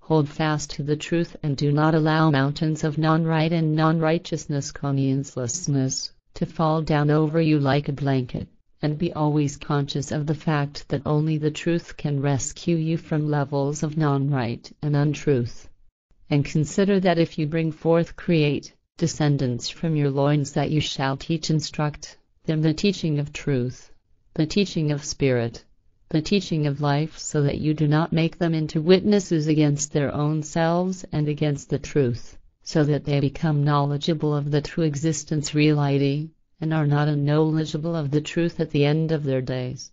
Hold fast to the truth and do not allow mountains of non-right and non-righteousness, consciencelessness, to fall down over you like a blanket, and be always conscious of the fact that only the truth can rescue you from levels of non-right and untruth. And consider that if you bring forth descendants from your loins, that you shall instruct them the teaching of truth, the teaching of spirit, the teaching of life, so that you do not make them into witnesses against their own selves and against the truth, so that they become knowledgeable of the true existence reality, and are not unknowledgeable of the truth at the end of their days.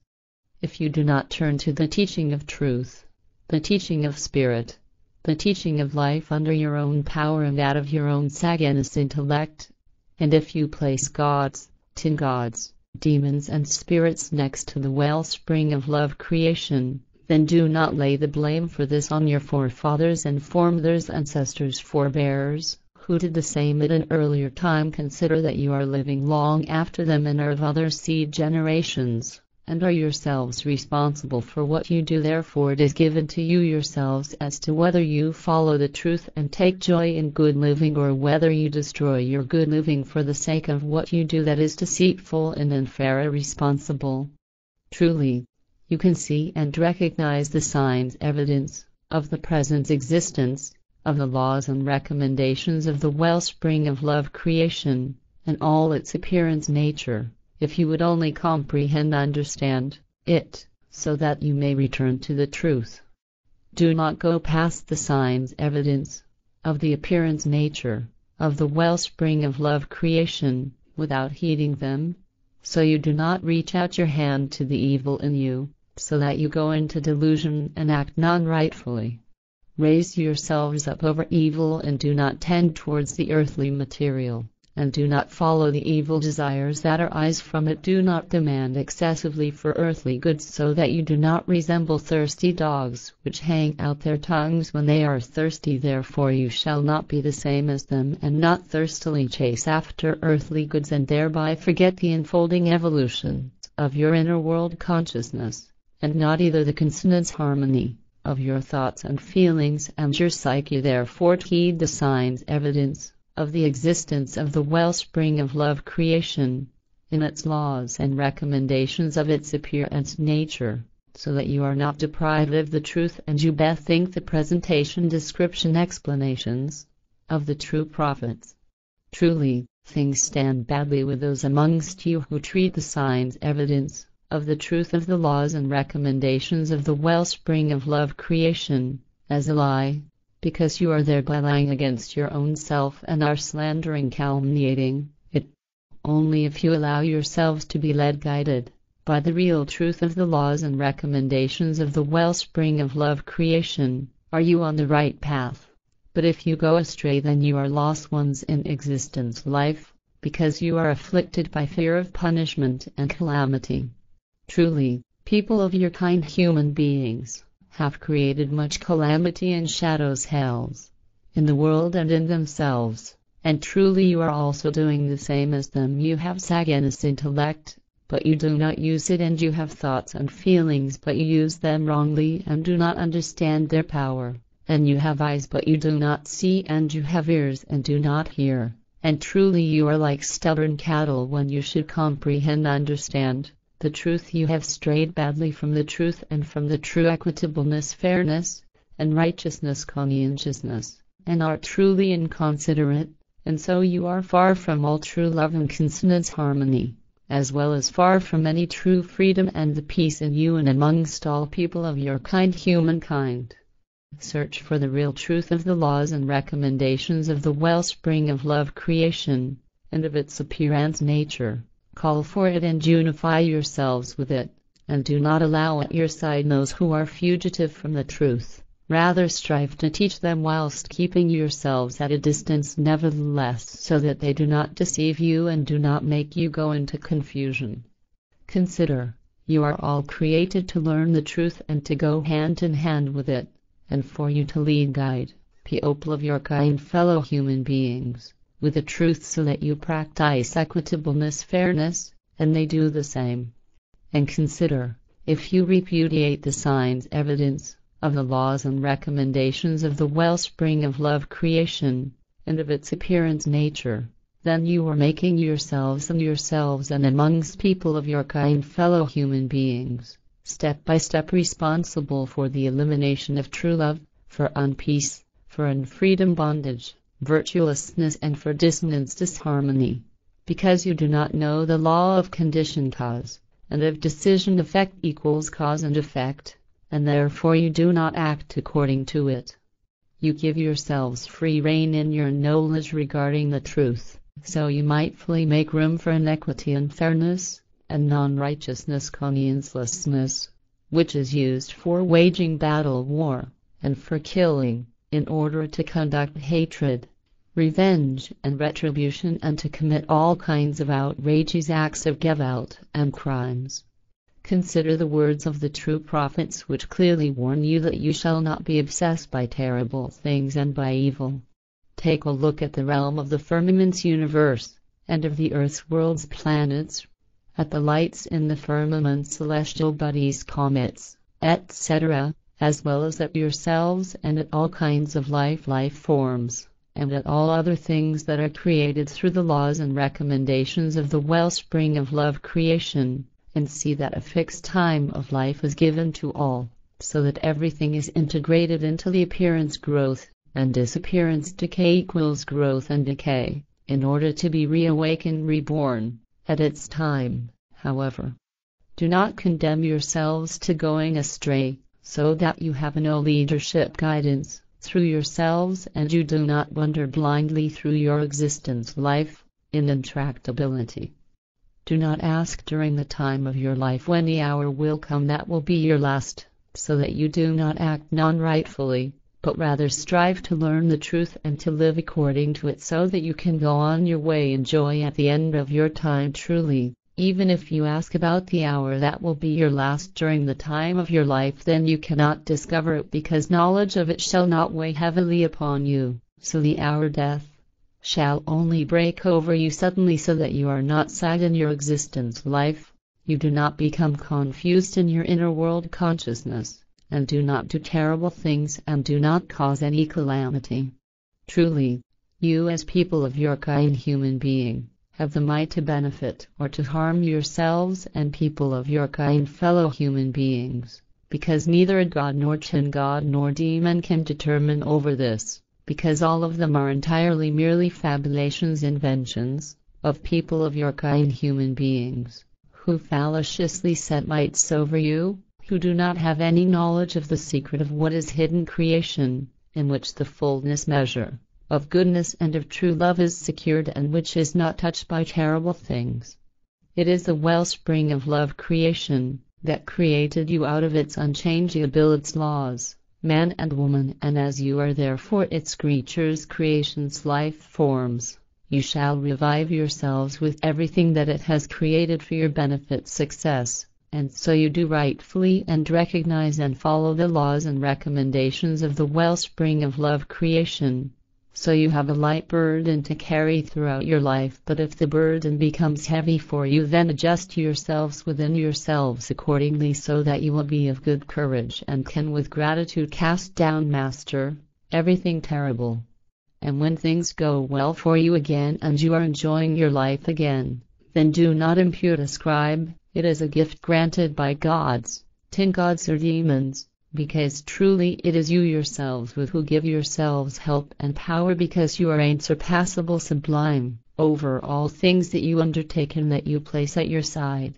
If you do not turn to the teaching of truth, the teaching of spirit, the teaching of life under your own power and that of your own sagacity intellect, and if you place gods, tin gods, demons and spirits next to the wellspring of love creation, then do not lay the blame for this on your forefathers and formothers, ancestors, forebears, who did the same at an earlier time. Consider that you are living long after them and are of other seed generations, and are yourselves responsible for what you do. Therefore it is given to you yourselves as to whether you follow the truth and take joy in good living, or whether you destroy your good living for the sake of what you do that is deceitful and unfair or irresponsible. Truly, you can see and recognize the signs, evidence, of the present existence, of the laws and recommendations of the wellspring of love creation, and all its appearance nature, if you would only comprehend and understand it, so that you may return to the truth. Do not go past the signs, evidence, of the appearance nature, of the wellspring of love creation, without heeding them, so you do not reach out your hand to the evil in you, so that you go into delusion and act non-rightfully. Raise yourselves up over evil and do not tend towards the earthly material, and do not follow the evil desires that arise from it. Do not demand excessively for earthly goods, so that you do not resemble thirsty dogs, which hang out their tongues when they are thirsty. Therefore you shall not be the same as them, and not thirstily chase after earthly goods, and thereby forget the unfolding evolution of your inner world consciousness, and not either the consonance harmony of your thoughts and feelings and your psyche. Therefore heed the signs, evidence, of the existence of the wellspring of love creation, in its laws and recommendations of its appearance nature, so that you are not deprived of the truth, and you bethink the presentation, description, explanations of the true prophets. Truly, things stand badly with those amongst you who treat the signs, evidence, of the truth of the laws and recommendations of the wellspring of love creation, as a lie, because you are thereby lying against your own self and are slandering, calumniating it. Only if you allow yourselves to be led, guided by the real truth of the laws and recommendations of the wellspring of love creation, are you on the right path. But if you go astray, then you are lost ones in existence life, because you are afflicted by fear of punishment and calamity. Truly, people of your kind, human beings, have created much calamity and shadows, hells, in the world and in themselves, and truly you are also doing the same as them. You have sagacity intellect, but you do not use it, and you have thoughts and feelings, but you use them wrongly and do not understand their power, and you have eyes, but you do not see, and you have ears and do not hear, and truly you are like stubborn cattle when you should comprehend and understand the truth. You have strayed badly from the truth and from the true equitableness, fairness, and righteousness, conscientiousness, and are truly inconsiderate, and so you are far from all true love and consonance harmony, as well as far from any true freedom and the peace in you and amongst all people of your kind, humankind. Search for the real truth of the laws and recommendations of the wellspring of love creation, and of its appearance nature. Call for it and unify yourselves with it, and do not allow at your side those who are fugitive from the truth. Rather strive to teach them whilst keeping yourselves at a distance nevertheless, so that they do not deceive you and do not make you go into confusion. Consider, you are all created to learn the truth and to go hand in hand with it, and for you to lead, guide people of your kind fellow human beings with the truth, so that you practice equitableness, fairness, and they do the same. And consider, if you repudiate the signs, evidence, of the laws and recommendations of the wellspring of love creation, and of its appearance nature, then you are making yourselves and amongst people of your kind fellow human beings, step by step responsible for the elimination of true love, for unpeace, for unfreedom bondage, virtuelessness and for dissonance disharmony. Because you do not know the law of condition cause, and of decision effect equals cause and effect, and therefore you do not act according to it. You give yourselves free rein in your knowledge regarding the truth, so you might fully make room for inequity and fairness, and non-righteousness consciencelessness, which is used for waging battle war, and for killing, in order to conduct hatred, revenge and retribution, and to commit all kinds of outrageous acts of Gewalt and crimes. Consider the words of the true prophets which clearly warn you that you shall not be obsessed by terrible things and by evil. Take a look at the realm of the firmament's universe, and of the earth's world's planets, at the lights in the firmament, celestial bodies, comets, etc., as well as at yourselves and at all kinds of life forms, and at all other things that are created through the laws and recommendations of the wellspring of love creation, and see that a fixed time of life is given to all, so that everything is integrated into the appearance growth, and disappearance decay equals growth and decay, in order to be reawakened, reborn, at its time. However, do not condemn yourselves to going astray, so that you have no leadership guidance through yourselves, and you do not wander blindly through your existence life, in intractability. Do not ask during the time of your life when the hour will come that will be your last, so that you do not act non-rightfully, but rather strive to learn the truth and to live according to it, so that you can go on your way in joy at the end of your time truly. Even if you ask about the hour that will be your last during the time of your life, then you cannot discover it, because knowledge of it shall not weigh heavily upon you, so the hour death shall only break over you suddenly, so that you are not sad in your existence life, you do not become confused in your inner world consciousness, and do not do terrible things and do not cause any calamity. Truly, you as people of your kind human being, have the might to benefit or to harm yourselves and people of your kind fellow human beings, because neither a god nor tin god nor demon can determine over this, because all of them are entirely merely fabulations, inventions, of people of your kind human beings, who fallaciously set mights over you, who do not have any knowledge of the secret of what is hidden creation, in which the fullness measure of goodness and of true love is secured, and which is not touched by terrible things. It is the wellspring of love creation that created you out of its unchangeable its laws, man and woman, and as you are therefore its creatures, creation's life forms, you shall revive yourselves with everything that it has created for your benefit, success, and so you do rightfully and recognize and follow the laws and recommendations of the wellspring of love creation. So you have a light burden to carry throughout your life, but if the burden becomes heavy for you, then adjust yourselves within yourselves accordingly, so that you will be of good courage and can with gratitude cast down, master, everything terrible. And when things go well for you again and you are enjoying your life again, then do not impute ascribe it as a gift granted by gods, tin gods or demons, because truly it is you yourselves with who give yourselves help and power, because you are unsurpassable, sublime, over all things that you undertake and that you place at your side.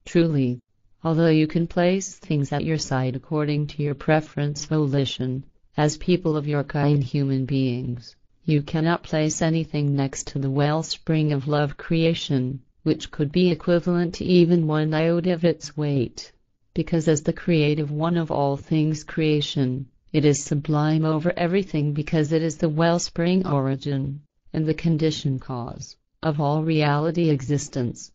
Truly, although you can place things at your side according to your preference volition, as people of your kind human beings, you cannot place anything next to the wellspring of love creation, which could be equivalent to even 1 iota of its weight. Because as the creative one of all things creation, it is sublime over everything, because it is the wellspring origin, and the condition cause, of all reality existence.